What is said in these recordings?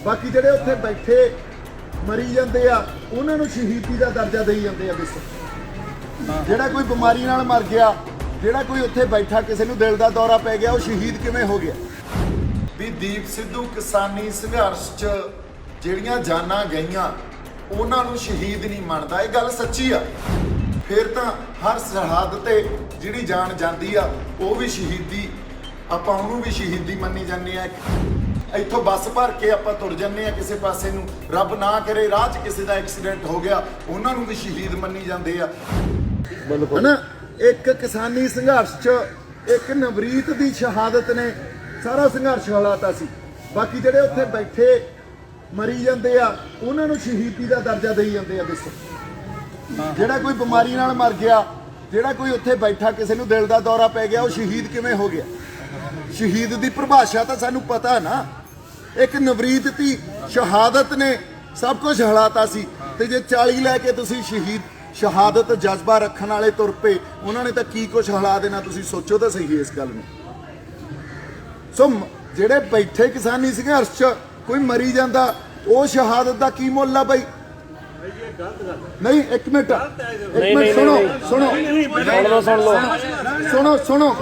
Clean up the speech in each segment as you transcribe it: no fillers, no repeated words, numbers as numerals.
बाकी ਜਿਹੜੇ ਉੱਥੇ ਬੈਠੇ ਮਰੀ ਜਾਂਦੇ ਆ ਉਹਨਾਂ ਨੂੰ ਸ਼ਹੀਦੀ ਦਾ ਦਰਜਾ ਦੇਈ ਜਾਂਦੇ ਆ। ਦੱਸੋ ਜਿਹੜਾ ਕੋਈ ਬਿਮਾਰੀ ਨਾਲ ਮਰ ਗਿਆ, ਜਿਹੜਾ ਕੋਈ ਉੱਥੇ ਬੈਠਾ ਕਿਸੇ ਨੂੰ ਦਿਲ ਦਾ ਦੌਰਾ ਪੈ ਗਿਆ, ਉਹ ਸ਼ਹੀਦ ਕਿਵੇਂ ਹੋ ਗਿਆ? ਵੀ ਦੀਪ ਸਿੱਧੂ ਕਿਸਾਨੀ ਸੰਘਰਸ਼ 'ਚ ਜਿਹੜੀਆਂ ਜਾਨਾਂ ਗਈਆਂ ਉਹਨਾਂ ਨੂੰ ਸ਼ਹੀਦ ਨਹੀਂ ਮੰਨਦਾ। ਇਹ ਗੱਲ ਸੱਚੀ ਆ। ਫਿਰ ਤਾਂ ਹਰ ਸਰਹੱਦ ਤੇ ਜਿਹੜੀ ਜਾਨ ਜਾਂਦੀ ਆ ਉਹ ਵੀ ਸ਼ਹੀਦੀ, ਆਪਾਂ ਉਹਨੂੰ ਵੀ ਸ਼ਹੀਦੀ ਮੰਨੀ ਜਾਂਦੇ ਆ। ਇੱਥੋਂ ਬੱਸ ਭਰ ਕੇ ਆਪਾਂ ਤੁਰ ਜਾਂਦੇ ਆ ਕਿਸੇ ਪਾਸੇ ਨੂੰ, ਰੱਬ ਨਾ ਕਰੇ ਰਾਹ 'ਚ ਕਿਸੇ ਦਾ ਐਕਸੀਡੈਂਟ ਹੋ ਗਿਆ, ਉਹਨਾਂ ਨੂੰ ਵੀ ਸ਼ਹੀਦ ਮੰਨੀ ਜਾਂਦੇ ਆ। ਹਨਾ, ਇੱਕ ਕਿਸਾਨੀ ਸੰਘਰਸ਼ 'ਚ ਇੱਕ ਨਵਰੀਤ ਦੀ ਸ਼ਹਾਦਤ ਨੇ ਸਾਰਾ ਸੰਘਰਸ਼ ਹਲਾਤਾ ਸੀ। ਬਾਕੀ ਜਿਹੜੇ ਉੱਥੇ ਬੈਠੇ ਮਰੀ ਜਾਂਦੇ ਆ ਉਹਨਾਂ ਨੂੰ ਸ਼ਹੀਦੀ ਦਾ ਦਰਜਾ ਦੇਈ ਜਾਂਦੇ ਆ। ਦੱਸੋ ਜਿਹੜਾ ਕੋਈ ਬਿਮਾਰੀ ਨਾਲ ਮਰ ਗਿਆ, ਜਿਹੜਾ ਕੋਈ ਉੱਥੇ ਬੈਠਾ ਕਿਸੇ ਨੂੰ ਦਿਲ ਦਾ ਦੌਰਾ ਪੈ ਗਿਆ, ਉਹ ਸ਼ਹੀਦ ਕਿਵੇਂ ਹੋ ਗਿਆ? ਸ਼ਹੀਦ ਦੀ ਪਰਿਭਾਸ਼ਾ ਤਾਂ ਸਾਨੂੰ ਪਤਾ ਨਾ। ਇੱਕ ਨਵਰੀਤ ਦੀ ਸ਼ਹਾਦਤ ਨੇ ਸਭ ਕੁਝ ਹਲਾਤਾ ਸੀ, ਤੇ ਜੇ 40 ਲੈ ਕੇ ਤੁਸੀਂ ਸ਼ਹਾਦਤ ਜਜ਼ਬਾ ਰੱਖਣ ਵਾਲੇ ਤੁਰ ਪਏ, ਉਹਨਾਂ ਨੇ ਤਾਂ ਕੀ ਕੁਝ ਹਲਾ ਦੇਣਾ, ਤੁਸੀਂ ਸੋਚੋ ਤਾਂ ਸਹੀ ਇਸ ਗੱਲ ਨੂੰ। ਸੋ ਜਿਹੜੇ ਬੈਠੇ ਕਿਸਾਨੀ ਸੰਘਰਸ਼ 'ਚ ਕੋਈ ਮਰੀ ਜਾਂਦਾ, ਉਹ ਸ਼ਹਾਦਤ ਦਾ ਕੀ ਮੁੱਲ ਆ ਬਈ? ਨਹੀਂ, ਇੱਕ ਮਿੰਟ ਸੁਣੋ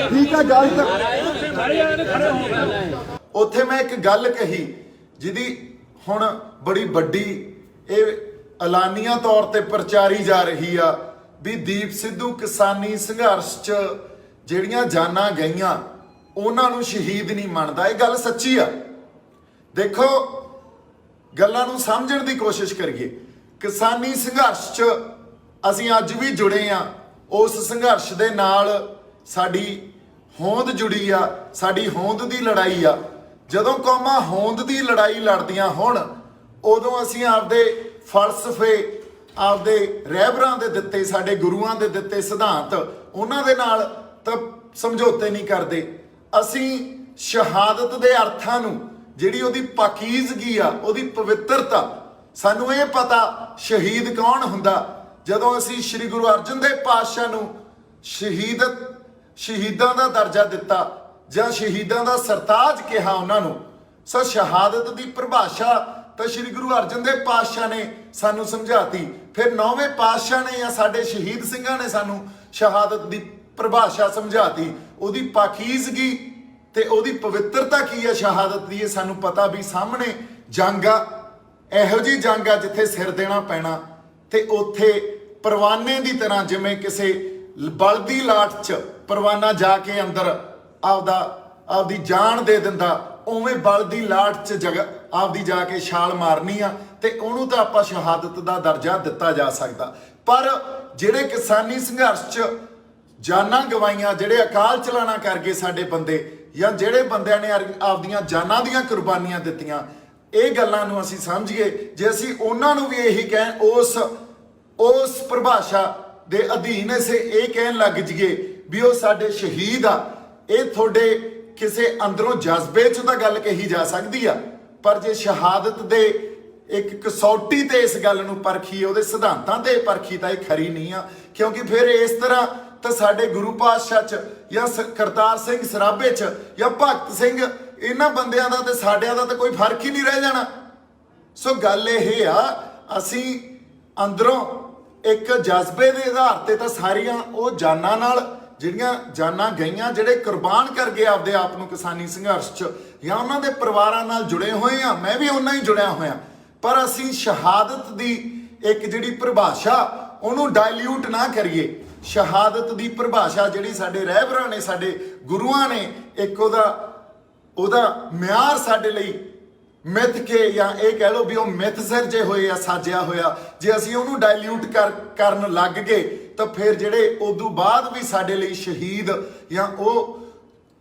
ਠੀਕ ਆ ਗੱਲ ਤਾਂ। ਉੱਥੇ ਮੈਂ ਇੱਕ ਗੱਲ ਕਹੀ ਜਿਹਦੀ ਹੁਣ ਬੜੀ ਵੱਡੀ ਇਹ ਐਲਾਨੀਆਂ ਤੌਰ ਤੇ ਪ੍ਰਚਾਰੀ ਜਾ ਰਹੀ ਆ ਵੀ ਦੀਪ ਸਿੱਧੂ ਕਿਸਾਨੀ ਸੰਘਰਸ਼ 'ਚ ਜਿਹੜੀਆਂ ਜਾਨਾਂ ਗਈਆਂ ਉਹਨਾਂ ਨੂੰ ਸ਼ਹੀਦ ਨਹੀਂ ਮੰਨਦਾ। ਇਹ ਗੱਲ ਸੱਚੀ ਆ। ਦੇਖੋ, ਗੱਲਾਂ ਨੂੰ ਸਮਝਣ ਦੀ ਕੋਸ਼ਿਸ਼ ਕਰੀਏ। ਕਿਸਾਨੀ ਸੰਘਰਸ਼ 'ਚ ਅਸੀਂ ਅੱਜ ਵੀ ਜੁੜੇ ਆ। ਉਸ ਸੰਘਰਸ਼ ਦੇ ਨਾਲ ਸਾਡੀ ਹੋਂਦ ਜੁੜੀ ਆ, ਸਾਡੀ ਹੋਂਦ ਦੀ ਲੜਾਈ ਆ। ਜਦੋਂ ਕੌਮਾਂ ਹੋਂਦ ਦੀ ਲੜਾਈ ਲੜਦੀਆਂ ਹੋਣ, ਉਦੋਂ ਅਸੀਂ ਆਪਦੇ ਫਲਸਫੇ, ਆਪਦੇ ਰਹਿਬਰਾਂ ਦੇ ਦਿੱਤੇ, ਸਾਡੇ ਗੁਰੂਆਂ ਦੇ ਦਿੱਤੇ ਸਿਧਾਂਤ, ਉਹਨਾਂ ਦੇ ਨਾਲ ਤਾਂ ਸਮਝੌਤੇ ਨਹੀਂ ਕਰਦੇ। ਅਸੀਂ ਸ਼ਹਾਦਤ ਦੇ ਅਰਥਾਂ ਨੂੰ, ਜਿਹੜੀ ਉਹਦੀ ਪਾਕੀਜ਼ਗੀ ਆ, ਉਹਦੀ ਪਵਿੱਤਰਤਾ, ਸਾਨੂੰ ਇਹ ਪਤਾ ਸ਼ਹੀਦ ਕੌਣ ਹੁੰਦਾ। ਜਦੋਂ ਅਸੀਂ ਸ੍ਰੀ ਗੁਰੂ ਅਰਜਨ ਦੇਵ ਪਾਤਸ਼ਾਹ ਨੂੰ ਸ਼ਹੀਦਾਂ ਦਾ ਦਰਜਾ ਦਿੱਤਾ ਜਾਂ ਸ਼ਹੀਦਾਂ ਦਾ ਸਰਤਾਜ ਕਿਹਾ ਉਹਨਾਂ ਨੂੰ, ਸੋ ਸ਼ਹਾਦਤ ਦੀ ਪਰਿਭਾਸ਼ਾ ਤਾਂ ਸ੍ਰੀ ਗੁਰੂ ਅਰਜਨ ਦੇਵ ਪਾਤਸ਼ਾਹ ਨੇ ਸਾਨੂੰ ਸਮਝਾਤੀ। ਫਿਰ 9ਵੇਂ ਪਾਤਸ਼ਾਹ ਨੇ ਜਾਂ ਸਾਡੇ ਸ਼ਹੀਦ ਸਿੰਘਾਂ ਨੇ ਸਾਨੂੰ ਸ਼ਹਾਦਤ ਦੀ ਪਰਿਭਾਸ਼ਾ ਸਮਝਾਤੀ। ਉਹਦੀ ਪਾਕੀਜ਼ਗੀ ਤੇ ਉਹਦੀ ਪਵਿੱਤਰਤਾ ਕੀ ਹੈ ਸ਼ਹਾਦਤ ਦੀ, ਇਹ ਸਾਨੂੰ ਪਤਾ ਵੀ ਸਾਹਮਣੇ ਜੰਗ ਆ, ਇਹੋ ਜਿਹੀ ਜੰਗ ਆ ਜਿੱਥੇ ਸਿਰ ਦੇਣਾ ਪੈਣਾ, ਤੇ ਉੱਥੇ ਪਰਵਾਨੇ ਦੀ ਤਰ੍ਹਾਂ, ਜਿਵੇਂ ਕਿਸੇ ਬਲਦੀ ਲਾਟ 'ਚ ਪਰਵਾਨਾ ਜਾ ਕੇ ਅੰਦਰ ਆਪਦੀ ਜਾਨ ਦੇ ਦਿੰਦਾ, ਉਵੇਂ ਬਲਦੀ ਲਾਟ 'ਚ ਆਪਦੀ ਜਾ ਕੇ ਛਾਲ ਮਾਰਨੀ ਆ, ਤੇ ਉਹਨੂੰ ਤਾਂ ਆਪਾਂ ਸ਼ਹਾਦਤ ਦਾ ਦਰਜਾ ਦਿੱਤਾ ਜਾ ਸਕਦਾ। ਪਰ ਜਿਹੜੇ ਕਿਸਾਨੀ ਸੰਘਰਸ਼ 'ਚ ਜਾਨਾਂ ਗਵਾਈਆਂ, ਜਿਹੜੇ ਅਕਾਲ ਚਲਾਣਾ ਕਰ ਗਏ ਸਾਡੇ ਬੰਦੇ, ਜਾਂ ਜਿਹੜੇ ਬੰਦਿਆਂ ਨੇ ਆਪਦੀਆਂ ਜਾਨਾਂ ਦੀਆਂ ਕੁਰਬਾਨੀਆਂ ਦਿੱਤੀਆਂ, ਇਹ ਗੱਲਾਂ ਨੂੰ ਅਸੀਂ ਸਮਝੀਏ। ਜੇ ਅਸੀਂ ਉਹਨਾਂ ਨੂੰ ਵੀ ਇਹੀ ਉਸ ਪਰਿਭਾਸ਼ਾ ਦੇ ਅਧੀਨ ਅਸੀਂ ਇਹ ਕਹਿਣ ਲੱਗ ਜਾਈਏ ਵੀ ਉਹ ਸਾਡੇ ਸ਼ਹੀਦ ਆ, ਇਹ ਤੁਹਾਡੇ ਕਿਸੇ ਅੰਦਰੋਂ ਜਜ਼ਬੇ 'ਚ ਤਾਂ ਗੱਲ ਕਹੀ ਜਾ ਸਕਦੀ ਆ, ਪਰ ਜੇ ਸ਼ਹਾਦਤ ਦੇ ਇੱਕ ਕਸੌਟੀ ਤੇ ਇਸ ਗੱਲ ਨੂੰ ਪਰਖੀਏ, ਉਹਦੇ ਸਿਧਾਂਤਾਂ ਤੇ ਪਰਖੀ, ਤਾਂ ਇਹ ਖਰੀ ਨਹੀਂ ਆ। ਕਿਉਂਕਿ ਫਿਰ ਇਸ ਤਰ੍ਹਾਂ ਤਾਂ ਸਾਡੇ ਗੁਰੂ ਪਾਤਸ਼ਾਹ 'ਚ ਜਾਂ ਕਰਤਾਰ ਸਿੰਘ ਸਰਾਭੇ 'ਚ ਜਾਂ ਭਗਤ ਸਿੰਘ, ਇਹਨਾਂ ਬੰਦਿਆਂ ਦਾ ਤੇ ਸਾਡਿਆਂ ਦਾ ਤਾਂ ਕੋਈ ਫਰਕ ਹੀ ਨਹੀਂ ਰਹਿ ਜਾਣਾ। ਸੋ ਗੱਲ ਇਹ ਆ, ਅਸੀਂ ਅੰਦਰੋਂ ਇੱਕ ਜਜ਼ਬੇ ਦੇ ਆਧਾਰ ਤੇ ਤਾਂ ਸਾਰੀਆਂ ਉਹ ਜਾਨਾਂ ਨਾਲ, ਜਿਹੜੀਆਂ ਜਾਨਾਂ ਗਈਆਂ, ਜਿਹੜੇ ਕੁਰਬਾਨ ਕਰ ਗਏ ਆਪਦੇ ਆਪ ਨੂੰ ਕਿਸਾਨੀ ਸੰਘਰਸ਼ 'ਚ, ਜਾਂ ਉਹਨਾਂ ਦੇ ਪਰਿਵਾਰਾਂ ਨਾਲ ਜੁੜੇ ਹੋਏ ਆ। ਮੈਂ ਵੀ ਉਹਨਾਂ ਹੀ ਜੁੜਿਆ ਹੋਇਆ। ਪਰ ਅਸੀਂ ਸ਼ਹਾਦਤ ਦੀ ਇੱਕ ਜਿਹੜੀ ਪਰਿਭਾਸ਼ਾ, ਉਹਨੂੰ ਡਾਇਲਿਊਟ ਨਾ ਕਰੀਏ। ਸ਼ਹਾਦਤ ਦੀ ਪਰਿਭਾਸ਼ਾ ਜਿਹੜੀ ਸਾਡੇ ਰਹਿਬਰਾਂ ਨੇ, ਸਾਡੇ ਗੁਰੂਆਂ ਨੇ ਇੱਕ ਉਹਦਾ ਮਿਆਰ ਸਾਡੇ ਲਈ ਮਿੱਥ ਕੇ, ਜਾਂ ਇਹ ਕਹਿ ਲਓ ਵੀ ਉਹ ਮਿੱਥ ਸਿਰਜੇ ਹੋਏ ਆ, ਸਾਜਿਆ ਹੋਇਆ, ਜੇ ਅਸੀਂ ਉਹਨੂੰ ਡਾਇਲਿਊਟ ਕਰਨ ਲੱਗ ਗਏ, ਤਾਂ ਫਿਰ ਜਿਹੜੇ ਉਦੋਂ ਬਾਅਦ ਵੀ ਸਾਡੇ ਲਈ ਸ਼ਹੀਦ, ਜਾਂ ਉਹ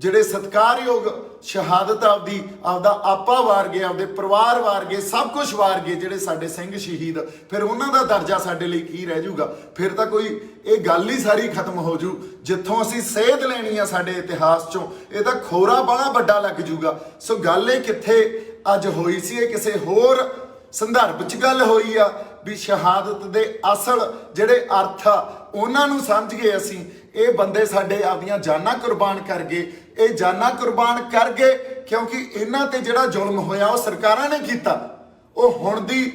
ਜਿਹੜੇ ਸਤਿਕਾਰਯੋਗ ਸ਼ਹਾਦਤ ਆਪਦਾ ਆਪਾ ਵਾਰ ਗਏ, ਆਪਦੇ ਪਰਿਵਾਰ ਵਾਰ ਗਏ, ਸਭ ਕੁਝ ਵਾਰ ਗਏ ਜਿਹੜੇ ਸਾਡੇ ਸਿੰਘ ਸ਼ਹੀਦ, ਫਿਰ ਉਹਨਾਂ ਦਾ ਦਰਜਾ ਸਾਡੇ ਲਈ ਕੀ ਰਹਿ ਜਾਊਗਾ? ਫਿਰ ਤਾਂ ਕੋਈ ਇਹ ਗੱਲ ਹੀ ਸਾਰੀ ਖਤਮ ਹੋ ਜੂ। ਜਿੱਥੋਂ ਅਸੀਂ ਸੇਧ ਲੈਣੀ ਆ ਸਾਡੇ ਇਤਿਹਾਸ 'ਚੋਂ, ਇਹ ਤਾਂ ਖੋਰਾ ਬੜਾ ਵੱਡਾ ਲੱਗ ਜੂਗਾ। ਸੋ ਗੱਲ ਇਹ ਕਿੱਥੇ ਅੱਜ ਹੋਈ ਸੀ, ਇਹ ਕਿਸੇ ਹੋਰ ਸੰਦਰਭ 'ਚ ਗੱਲ ਹੋਈ ਆ ਵੀ ਸ਼ਹਾਦਤ ਦੇ ਅਸਲ ਜਿਹੜੇ ਅਰਥ ਆ ਉਹਨਾਂ ਨੂੰ ਸਮਝ ਗਏ ਅਸੀਂ। ਇਹ ਬੰਦੇ ਸਾਡੇ ਆਪਦੀਆਂ ਜਾਨਾਂ ਕੁਰਬਾਨ ਕਰ ਗਏ, ਇਹ ਜਾਨਾਂ ਕੁਰਬਾਨ ਕਰ ਗਏ, ਕਿਉਂਕਿ ਇਹਨਾਂ ਤੇ ਜਿਹੜਾ ਜ਼ੁਲਮ ਹੋਇਆ ਉਹ ਸਰਕਾਰਾਂ ਨੇ ਕੀਤਾ। ਉਹ ਹੁਣ ਦੀ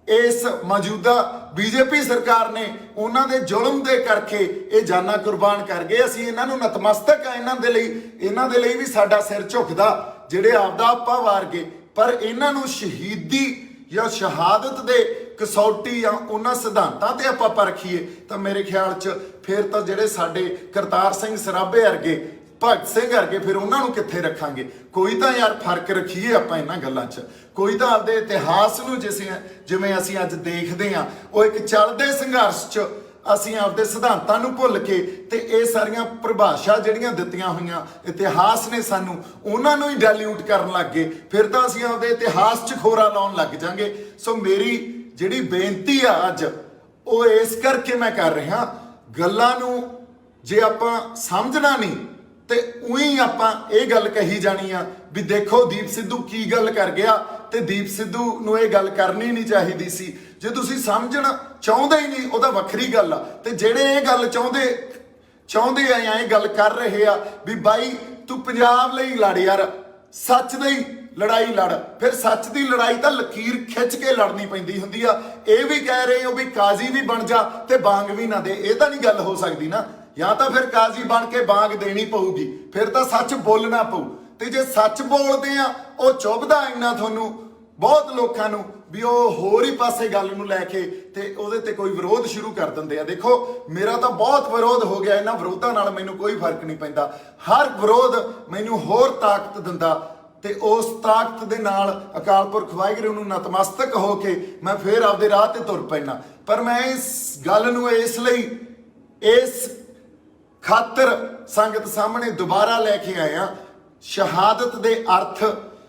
ਇਸ ਮੌਜੂਦਾ ਬੀਜੇਪੀ ਸਰਕਾਰ ਨੇ ਉਹਨਾਂ ਦੇ ਜ਼ੁਲਮ ਦੇ ਕਰਕੇ ਇਹ ਜਾਨਾਂ ਕੁਰਬਾਨ ਕਰ ਗਏ। ਅਸੀਂ ਇਹਨਾਂ ਨੂੰ ਨਤਮਸਤਕ ਆ, ਇਹਨਾਂ ਦੇ ਲਈ ਵੀ ਸਾਡਾ ਸਿਰ ਝੁਕਦਾ ਜਿਹੜੇ ਆਪਦਾ ਆਪਾ ਵਾਰ ਗਏ। ਪਰ ਇਹਨਾਂ ਨੂੰ ਸ਼ਹੀਦੀ ਜਾਂ ਸ਼ਹਾਦਤ ਦੇ ਕਸੌਟੀ ਜਾਂ ਉਹਨਾਂ ਸਿਧਾਂਤਾਂ ਤੇ ਆਪਾਂ ਪਰਖੀਏ ਤਾਂ ਮੇਰੇ ਖਿਆਲ 'ਚ ਫਿਰ ਤਾਂ ਜਿਹੜੇ ਸਾਡੇ ਕਰਤਾਰ ਸਿੰਘ ਸਰਾਭੇ ਵਰਗੇ, ਭਗਤ ਸਿੰਘ ਵਰਗੇ, ਫਿਰ ਉਹਨਾਂ ਨੂੰ ਕਿੱਥੇ ਰੱਖਾਂਗੇ। ਕੋਈ ਤਾਂ ਯਾਰ ਫਰਕ ਰੱਖੀਏ ਆਪਾਂ ਇਹਨਾਂ ਗੱਲਾਂ 'ਚ। ਕੋਈ ਤਾਂ ਆਪਦੇ ਇਤਿਹਾਸ ਨੂੰ ਜਿਵੇਂ ਅਸੀਂ ਅੱਜ ਦੇਖਦੇ ਹਾਂ, ਉਹ ਇੱਕ ਚੱਲਦੇ ਸੰਘਰਸ਼ 'ਚ ਅਸੀਂ ਆਪਦੇ ਸਿਧਾਂਤਾਂ ਨੂੰ ਭੁੱਲ ਕੇ ਤੇ ਇਹ ਸਾਰੀਆਂ ਪਰਿਭਾਸ਼ਾ ਜਿਹੜੀਆਂ ਦਿੱਤੀਆਂ ਹੋਈਆਂ ਇਤਿਹਾਸ ਨੇ ਸਾਨੂੰ, ਉਹਨਾਂ ਨੂੰ ਹੀ ਡਾਇਲਿਊਟ ਕਰਨ ਲੱਗ ਗਏ। ਫਿਰ ਤਾਂ ਅਸੀਂ ਆਪਦੇ ਇਤਿਹਾਸ 'ਚ ਖੋਰਾ ਲਾਉਣ ਲੱਗ ਜਾਾਂਗੇ। ਸੋ ਮੇਰੀ ਜਿਹੜੀ ਬੇਨਤੀ ਆ ਅੱਜ ਉਹ ਇਸ ਕਰਕੇ ਮੈਂ ਕਰ ਰਿਹਾ, ਗੱਲਾਂ ਨੂੰ ਜੇ ਆਪਾਂ ਸਮਝਣਾ ਨਹੀਂ ਤੇ ਉਹੀ ਆਪਾਂ ਇਹ ਗੱਲ ਕਹੀ ਜਾਣੀ ਆ ਵੀ ਦੇਖੋ ਦੀਪ ਸਿੱਧੂ ਕੀ ਗੱਲ ਕਰ ਗਿਆ, ਤੇ ਦੀਪ ਸਿੱਧੂ ਨੂੰ ਇਹ ਗੱਲ ਕਰਨੀ ਨਹੀਂ ਚਾਹੀਦੀ ਸੀ। ਜੇ ਤੁਸੀਂ ਸਮਝਣਾ ਚਾਹੁੰਦੇ ਹੀ ਨਹੀਂ ਉਹਦਾ ਵੱਖਰੀ ਗੱਲ ਆ, ਤੇ ਜਿਹੜੇ ਇਹ ਗੱਲ ਚਾਹੁੰਦੇ ਆ ਜਾਂ ਇਹ ਗੱਲ ਕਰ ਰਹੇ ਆ ਵੀ ਬਾਈ ਤੂੰ ਪੰਜਾਬ ਲਈ ਲੜ ਯਾਰ, ਸੱਚ ਦੀ ਲੜਾਈ ਲੜ, ਫਿਰ ਸੱਚ ਦੀ ਲੜਾਈ ਤਾਂ ਲਕੀਰ ਖਿੱਚ ਕੇ ਲੜਨੀ ਪੈਂਦੀ ਹੁੰਦੀ ਆ। ਇਹ ਵੀ ਕਹਿ ਰਹੇ ਹੋ ਵੀ ਕਾਜ਼ੀ ਵੀ ਬਣ ਜਾ ਤੇ ਬਾਂਗ ਵੀ ਨਾ ਦੇ, ਇਹ ਤਾਂ ਨਹੀਂ ਗੱਲ ਹੋ ਸਕਦੀ ਨਾ। ਜਾਂ ਤਾਂ ਫਿਰ ਕਾਜ਼ੀ ਬਣ ਕੇ ਬਾਂਗ ਦੇਣੀ ਪਊਗੀ, ਫਿਰ ਤਾਂ ਸੱਚ ਬੋਲਣਾ ਪਊ। ਤੇ ਜੇ ਸੱਚ ਬੋਲਦੇ ਆ ਉਹ ਚੁੱਭਦਾ ਇੰਨਾ ਤੁਹਾਨੂੰ ਬਹੁਤ ਲੋਕਾਂ ਨੂੰ ਵੀ ਉਹ ਹੋਰ ਹੀ ਪਾਸੇ ਗੱਲ ਨੂੰ ਲੈ ਕੇ ਤੇ ਉਹਦੇ ਤੇ ਕੋਈ ਵਿਰੋਧ ਸ਼ੁਰੂ ਕਰ ਦਿੰਦੇ ਆ। ਦੇਖੋ ਮੇਰਾ ਤਾਂ ਬਹੁਤ ਵਿਰੋਧ ਹੋ ਗਿਆ, ਇਹਨਾਂ ਵਿਰੋਧਾਂ ਨਾਲ ਮੈਨੂੰ ਕੋਈ ਫਰਕ ਨਹੀਂ ਪੈਂਦਾ। ਹਰ ਵਿਰੋਧ ਮੈਨੂੰ ਹੋਰ ਤਾਕਤ ਦਿੰਦਾ ਤੇ ਉਸ ਤਾਕਤ ਦੇ ਨਾਲ ਅਕਾਲ ਪੁਰਖ ਵਾਹਿਗੁਰੂ ਨੂੰ ਨਤਮਸਤਕ ਹੋ ਕੇ ਮੈਂ ਫੇਰ ਆਪਦੇ ਰਾਹ ਤੇ ਤੁਰ ਪੈਣਾ। ਪਰ ਮੈਂ ਇਸ ਗੱਲ ਨੂੰ ਇਸ ਖਾਤਰ ਸੰਗਤ ਸਾਹਮਣੇ ਦੁਬਾਰਾ ਲੈ ਕੇ ਆਇਆ, ਸ਼ਹਾਦਤ ਦੇ ਅਰਥ,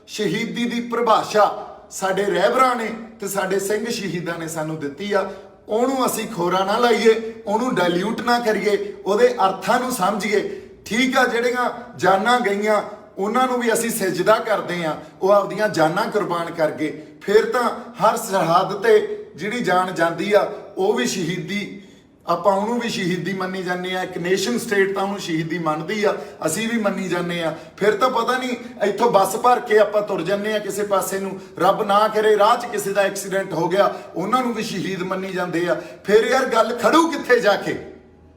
ਸ਼ਹੀਦੀ ਦੀ ਪਰਿਭਾਸ਼ਾ ਸਾਡੇ ਰਹਿਬਰਾਂ ਨੇ ਤੇ ਸਾਡੇ ਸਿੰਘ ਸ਼ਹੀਦਾਂ ਨੇ ਸਾਨੂੰ ਦਿੱਤੀ ਆ। ਉਹਨੂੰ ਅਸੀਂ ਖੋਰਾ ਨਾ ਲਾਈਏ, ਉਹਨੂੰ ਡਾਇਲਿਊਟ ਨਾ ਕਰੀਏ, ਉਹਦੇ ਅਰਥਾਂ ਨੂੰ ਸਮਝੀਏ। ਠੀਕ ਆ, ਜਿਹੜੀਆਂ ਜਾਨਾਂ ਗਈਆਂ ਉਹਨਾਂ ਨੂੰ ਵੀ ਅਸੀਂ ਸਜਦਾ ਕਰਦੇ ਆ, ਉਹ ਆਪਦੀਆਂ ਜਾਨਾਂ ਕੁਰਬਾਨ ਕਰ ਗਏ। ਫਿਰ ਤਾਂ ਹਰ ਸਰਹੱਦ ਤੇ ਜਿਹੜੀ ਜਾਨ ਜਾਂਦੀ ਆ ਉਹ ਵੀ ਸ਼ਹੀਦੀ, ਆਪਾਂ ਉਹਨੂੰ ਵੀ ਸ਼ਹੀਦੀ ਮੰਨੀ ਜਾਂਦੇ ਆ। ਇੱਕ ਨੇਸ਼ਨ ਸਟੇਟ ਤਾਂ ਉਹਨੂੰ ਸ਼ਹੀਦੀ ਮੰਨਦੀ ਆ, ਅਸੀਂ ਵੀ ਮੰਨੀ ਜਾਂਦੇ ਆ। ਫਿਰ ਤਾਂ ਪਤਾ ਨਹੀਂ ਇੱਥੋਂ ਬੱਸ ਭਰ ਕੇ ਆਪਾਂ ਤੁਰ ਜਾਂਦੇ ਆ ਕਿਸੇ ਪਾਸੇ ਨੂੰ, ਰੱਬ ਨਾ ਕਰੇ ਰਾਹ 'ਚ ਕਿਸੇ ਦਾ ਐਕਸੀਡੈਂਟ ਹੋ ਗਿਆ, ਉਹਨਾਂ ਨੂੰ ਵੀ ਸ਼ਹੀਦ ਮੰਨੀ ਜਾਂਦੇ ਆ। ਫਿਰ ਯਾਰ ਗੱਲ ਖੜੂ ਕਿੱਥੇ ਜਾ ਕੇ।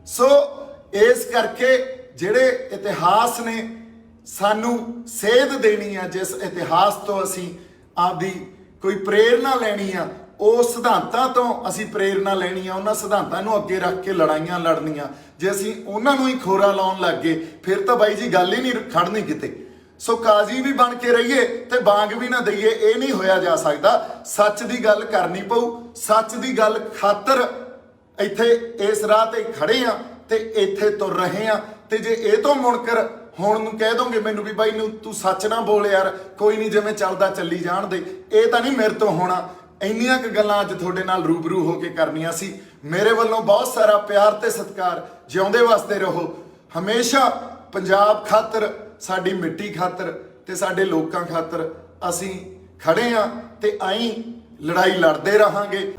ਸੋ ਇਸ ਕਰਕੇ ਜਿਹੜੇ ਇਤਿਹਾਸ ਨੇ ਸਾਨੂੰ ਸੇਧ ਦੇਣੀ ਆ, ਜਿਸ ਇਤਿਹਾਸ ਤੋਂ ਅਸੀਂ ਆਪਦੀ ਕੋਈ ਪ੍ਰੇਰਨਾ ਲੈਣੀ ਆ, ਉਹ ਸਿਧਾਂਤਾਂ ਤੋਂ ਅਸੀਂ ਪ੍ਰੇਰਨਾ ਲੈਣੀ ਆ, ਉਹਨਾਂ ਸਿਧਾਂਤਾਂ ਨੂੰ ਅੱਗੇ ਰੱਖ ਕੇ ਲੜਾਈਆਂ ਲੜਨੀਆਂ। ਜੇ ਅਸੀਂ ਉਹਨਾਂ ਨੂੰ ਹੀ ਖੋਰਾ ਲਾਉਣ ਲੱਗ ਗਏ ਫਿਰ ਤਾਂ ਬਾਈ ਜੀ ਗੱਲ ਹੀ ਨਹੀਂ ਖੜਨੀ ਕਿਤੇ। ਸੋ ਕਾਜ਼ੀ ਵੀ ਬਣ ਕੇ ਰਹੀਏ ਤੇ ਬਾਂਗ ਵੀ ਨਾ ਦਈਏ, ਇਹ ਨਹੀਂ ਹੋਇਆ ਜਾ ਸਕਦਾ। ਸੱਚ ਦੀ ਗੱਲ ਕਰਨੀ ਪਊ, ਸੱਚ ਦੀ ਗੱਲ ਖਾਤਰ ਇੱਥੇ ਇਸ ਰਾਹ ਤੇ ਖੜੇ ਆ ਤੇ ਇੱਥੇ ਤੁਰ ਰਹੇ ਆ। ਤੇ ਜੇ ਇਹ ਤੋਂ ਮੁਣਕਰ ਹੁਣ ਨੂੰ ਕਹਿ ਦੋਗੇ ਮੈਨੂੰ ਵੀ ਬਾਈ ਨੂੰ ਤੂੰ ਸੱਚ ਨਾ ਬੋਲ ਯਾਰ, ਕੋਈ ਨਹੀਂ ਜਿਵੇਂ ਚੱਲਦਾ ਚੱਲੀ ਜਾਣ ਦੇ, ਇਹ ਤਾਂ ਨਹੀਂ ਮੇਰੇ ਤੋਂ ਹੋਣਾ। ਇੰਨੀਆਂ ਕੁ ਗੱਲਾਂ ਅੱਜ ਤੁਹਾਡੇ ਨਾਲ ਰੂਬਰੂ ਹੋ ਕੇ ਕਰਨੀਆਂ ਸੀ। ਮੇਰੇ ਵੱਲੋਂ ਬਹੁਤ ਸਾਰਾ ਪਿਆਰ ਤੇ ਸਤਿਕਾਰ। ਜਿਉਂਦੇ ਵਾਸਤੇ ਰਹੋ ਹਮੇਸ਼ਾ। ਪੰਜਾਬ ਖਾਤਰ, ਸਾਡੀ ਮਿੱਟੀ ਖਾਤਰ ਤੇ ਸਾਡੇ ਲੋਕਾਂ ਖਾਤਰ ਅਸੀਂ ਖੜੇ ਆ ਤੇ ਆਈ ਲੜਾਈ ਲੜਦੇ ਰਹਾਂਗੇ।